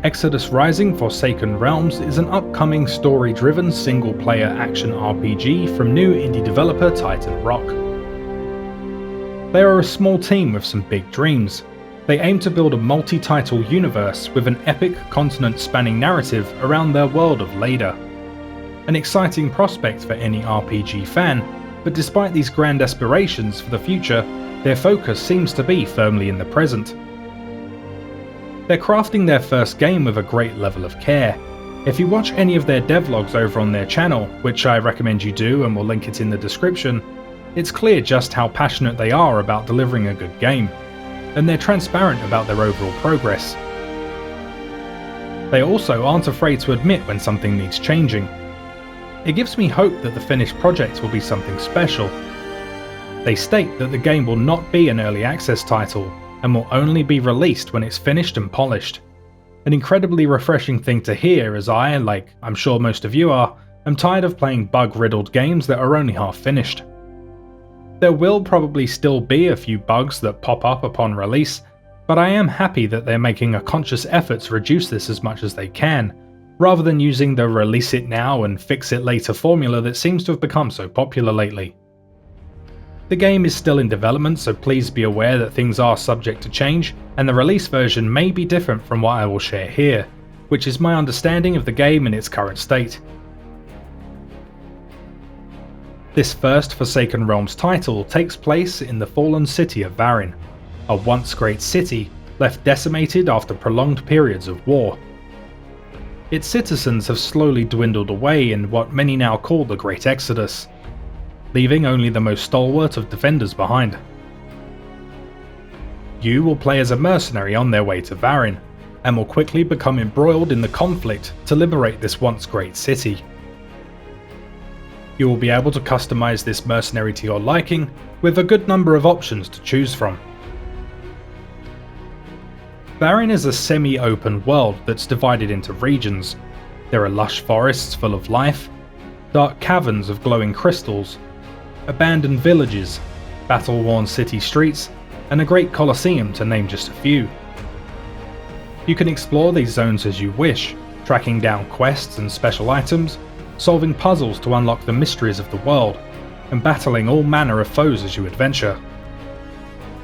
Exodus Rising: Forsaken Realms is an upcoming story-driven single-player action RPG from new indie developer Titan Roc. They are a small team with some big dreams. They aim to build a multi-title universe with an epic continent-spanning narrative around their world of Leyda. An exciting prospect for any RPG fan, but despite these grand aspirations for the future, their focus seems to be firmly in the present. They're crafting their first game with a great level of care. If you watch any of their devlogs over on their channel, which I recommend you do and will link it in the description, it's clear just how passionate they are about delivering a good game, and they're transparent about their overall progress. They also aren't afraid to admit when something needs changing. It gives me hope that the finished project will be something special. They state that the game will not be an early access title, and will only be released when it's finished and polished. An incredibly refreshing thing to hear, as I, like I'm sure most of you are, am tired of playing bug-riddled games that are only half finished. There will probably still be a few bugs that pop up upon release, but I am happy that they're making a conscious effort to reduce this as much as they can, rather than using the release it now and fix it later formula that seems to have become so popular lately. The game is still in development, so please be aware that things are subject to change, and the release version may be different from what I will share here, which is my understanding of the game in its current state. This first Forsaken Realms title takes place in the fallen city of Vahrin, a once great city left decimated after prolonged periods of war. Its citizens have slowly dwindled away in what many now call the Great Exodus, leaving only the most stalwart of defenders behind. You will play as a mercenary on their way to Vahrin, and will quickly become embroiled in the conflict to liberate this once great city. You will be able to customize this mercenary to your liking, with a good number of options to choose from. Vahrin is a semi-open world that's divided into regions. There are lush forests full of life, dark caverns of glowing crystals, abandoned villages, battle-worn city streets, and a great colosseum to name just a few. You can explore these zones as you wish, tracking down quests and special items, solving puzzles to unlock the mysteries of the world, and battling all manner of foes as you adventure.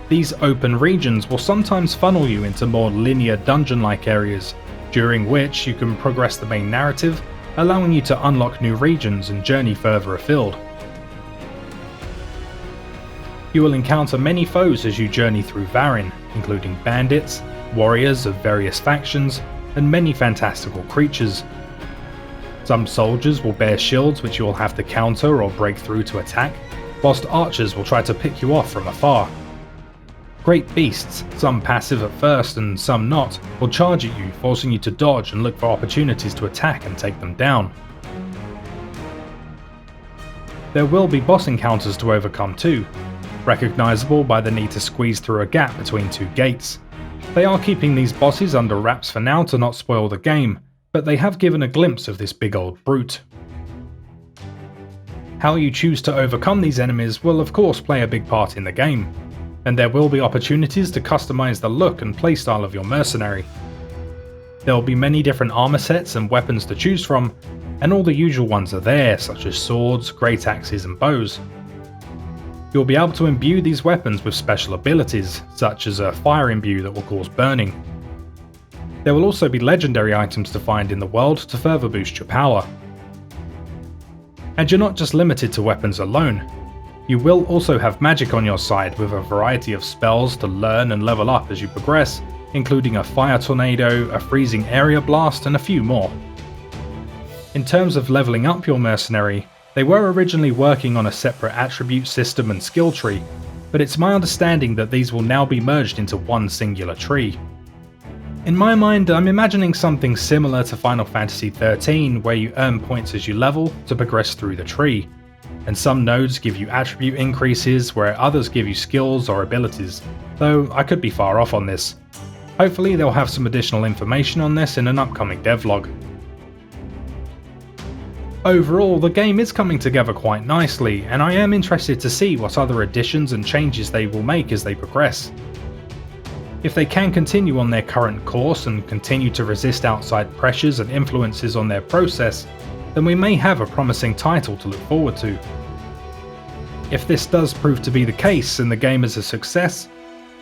These open regions will sometimes funnel you into more linear dungeon-like areas, during which you can progress the main narrative, allowing you to unlock new regions and journey further afield. You will encounter many foes as you journey through Vahrin, including bandits, warriors of various factions, and many fantastical creatures. Some soldiers will bear shields which you will have to counter or break through to attack, whilst archers will try to pick you off from afar. Great beasts, some passive at first and some not, will charge at you, forcing you to dodge and look for opportunities to attack and take them down. There will be boss encounters to overcome too, recognisable by the need to squeeze through a gap between two gates. They are keeping these bosses under wraps for now to not spoil the game, but they have given a glimpse of this big old brute. How you choose to overcome these enemies will of course play a big part in the game, and there will be opportunities to customise the look and playstyle of your mercenary. There will be many different armour sets and weapons to choose from, and all the usual ones are there, such as swords, great axes and bows. You'll be able to imbue these weapons with special abilities, such as a fire imbue that will cause burning. There will also be legendary items to find in the world to further boost your power. And you're not just limited to weapons alone. You will also have magic on your side with a variety of spells to learn and level up as you progress, including a fire tornado, a freezing area blast, and a few more. In terms of leveling up your mercenary, they were originally working on a separate attribute system and skill tree, but it's my understanding that these will now be merged into one singular tree. In my mind, I'm imagining something similar to Final Fantasy XIII, where you earn points as you level to progress through the tree, and some nodes give you attribute increases where others give you skills or abilities, though I could be far off on this. Hopefully they'll have some additional information on this in an upcoming devlog. Overall, the game is coming together quite nicely, and I am interested to see what other additions and changes they will make as they progress. If they can continue on their current course and continue to resist outside pressures and influences on their process, then we may have a promising title to look forward to. If this does prove to be the case and the game is a success,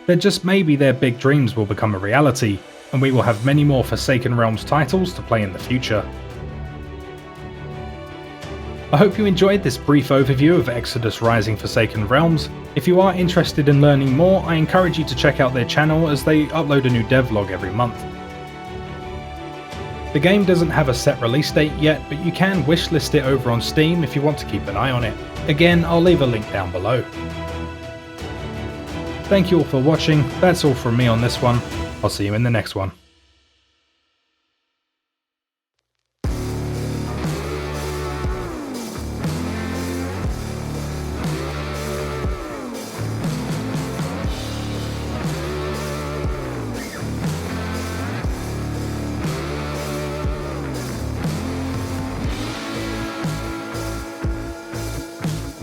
then just maybe their big dreams will become a reality, and we will have many more Forsaken Realms titles to play in the future. I hope you enjoyed this brief overview of Exodus Rising Forsaken Realms. If you are interested in learning more, I encourage you to check out their channel as they upload a new devlog every month. The game doesn't have a set release date yet, but you can wishlist it over on Steam if you want to keep an eye on it. Again, I'll leave a link down below. Thank you all for watching, that's all from me on this one. I'll see you in the next one.